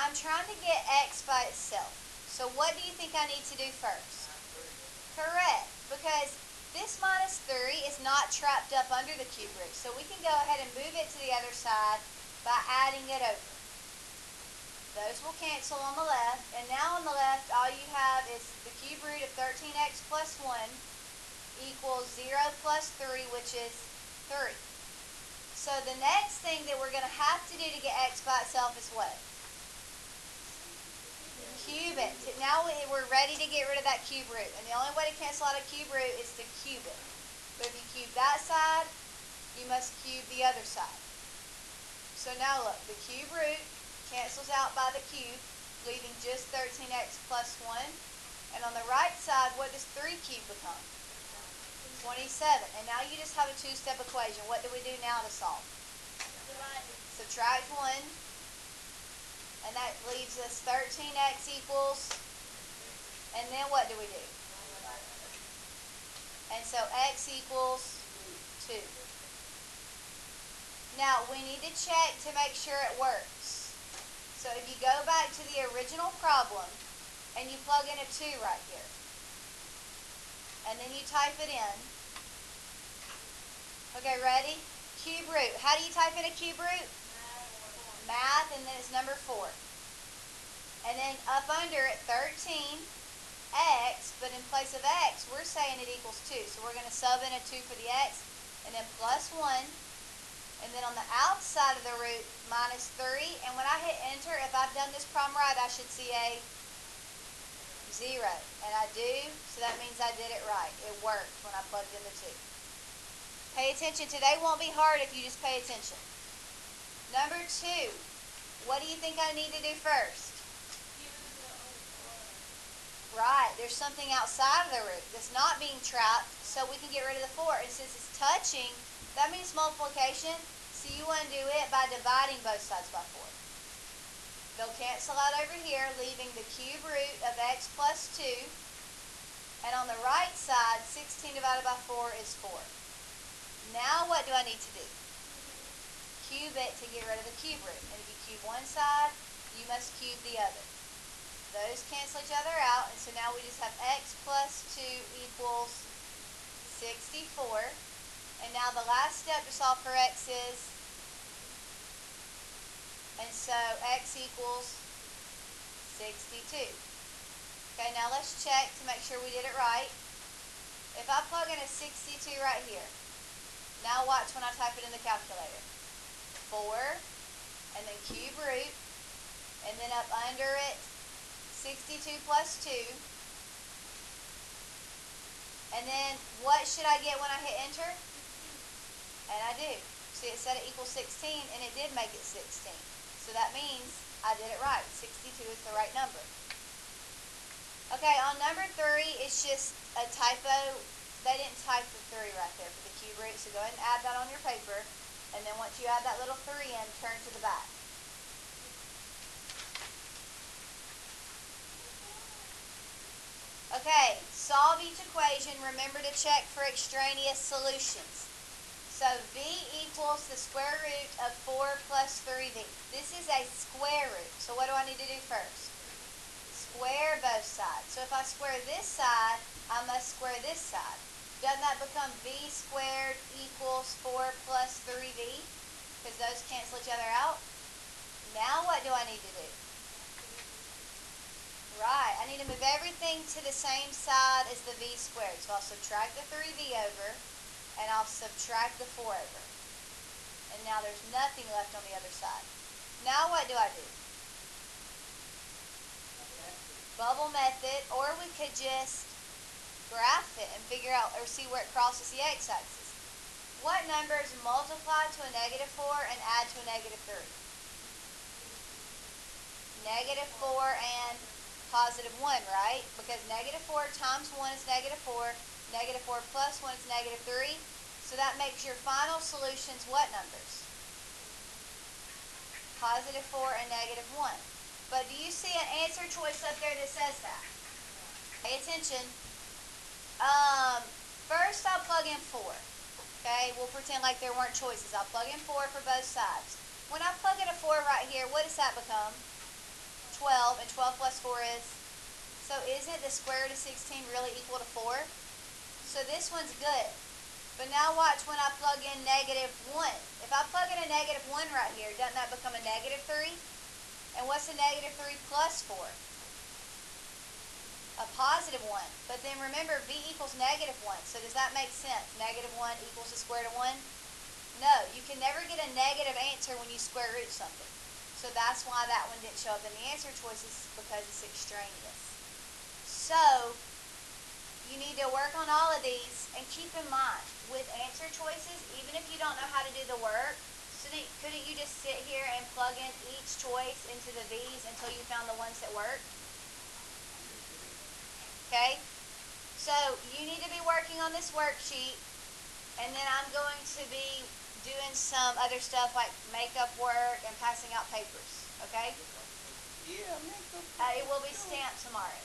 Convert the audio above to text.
I'm trying to get x by itself. So what do you think I need to do first? Correct, because this minus 3 is not trapped up under the cube root. So we can go ahead and move it to the other side by adding it over. Those will cancel on the left, and now on the left all you have is the cube root of 13x plus 1 equals 0 plus 3, which is 3. So the next thing that we're going to have to do to get x by itself is what? Cube it. Now we're ready to get rid of that cube root, and the only way to cancel out a cube root is to cube it. But if you cube that side, you must cube the other side. So now look, the cube root cancels out by the cube, leaving just 13x plus 1. And on the right side, what does 3 cubed become? 27. And now you just have a two-step equation. What do we do now to solve? Subtract 1. And that leaves us 13x equals, and then what do we do? And so x equals 2. Now we need to check to make sure it works. So if you go back to the original problem and you plug in a 2 right here, and then you type it in. Okay, ready? Cube root. How do you type in a cube root? Math, and then it's number 4. And then up under it, 13x, but in place of x, we're saying it equals 2. So we're going to sub in a 2 for the x, and then plus 1. And then on the outside of the root, minus 3. And when I hit enter, if I've done this problem right, I should see a 0. And I do, so that means I did it right. It worked when I plugged in the 2. Pay attention. Today won't be hard if you just pay attention. Number 2, what do you think I need to do first? Right, there's something outside of the root that's not being trapped, so we can get rid of the 4. And since it's touching, that means multiplication, so you want to do it by dividing both sides by 4. They'll cancel out over here, leaving the cube root of x plus 2. And on the right side, 16 divided by 4 is 4. Now what do I need to do? Cube it to get rid of the cube root. And if you cube one side, you must cube the other. Those cancel each other out, and so now we just have x plus 2 equals 64. And now the last step to solve for x is, and so x equals 62. Okay, now let's check to make sure we did it right. If I plug in a 62 right here, now watch when I type it in the calculator. 4, and then cube root, and then up under it, 62 plus 2. And then what should I get when I hit enter? And I do. See, it said it equals 16, and it did make it 16. So that means I did it right. 62 is the right number. Okay, on number 3, it's just a typo. They didn't type the 3 right there for the cube root, so go ahead and add that on your paper. And then once you add that little 3 in, turn to the back. Okay, solve each equation. Remember to check for extraneous solutions. So v equals the square root of 4 plus 3v. This is a square root. So what do I need to do first? Square both sides. So if I square this side, I must square this side. Doesn't that become v squared equals 4 plus 3v? Because those cancel each other out. Now what do I need to do? Right, I need to move everything to the same side as the v squared. So I'll subtract the 3v over, and I'll subtract the 4 over. And now there's nothing left on the other side. Now what do I do? Bubble method, or we could just graph it and figure out or see where it crosses the x-axis. What numbers multiply to a negative 4 and add to a negative 3? Negative 4 and positive 1, right? Because negative 4 times 1 is negative 4, negative 4 plus 1 is negative 3. So that makes your final solutions what numbers? Positive 4 and negative 1. But do you see an answer choice up there that says that? Pay attention. First I'll plug in 4. Okay, we'll pretend like there weren't choices. I'll plug in 4 for both sides. When I plug in a 4 right here, what does that become? 12, and 12 plus 4 is, so isn't the square root of 16 really equal to 4? So this one's good. But now watch when I plug in negative 1. If I plug in a negative 1 right here, doesn't that become a negative 3? And what's a negative 3 plus 4? A positive 1. But then remember, b equals negative 1. So does that make sense? Negative 1 equals the square root of 1? No, you can never get a negative answer when you square root something. So that's why that one didn't show up in the answer choices, because it's extraneous. So you need to work on all of these, and keep in mind, with answer choices, even if you don't know how to do the work, couldn't you just sit here and plug in each choice into the V's until you found the ones that work? Okay? So you need to be working on this worksheet, and then I'm going to be doing some other stuff like makeup work and passing out papers. Okay? Yeah, makeup. It will be stamped tomorrow.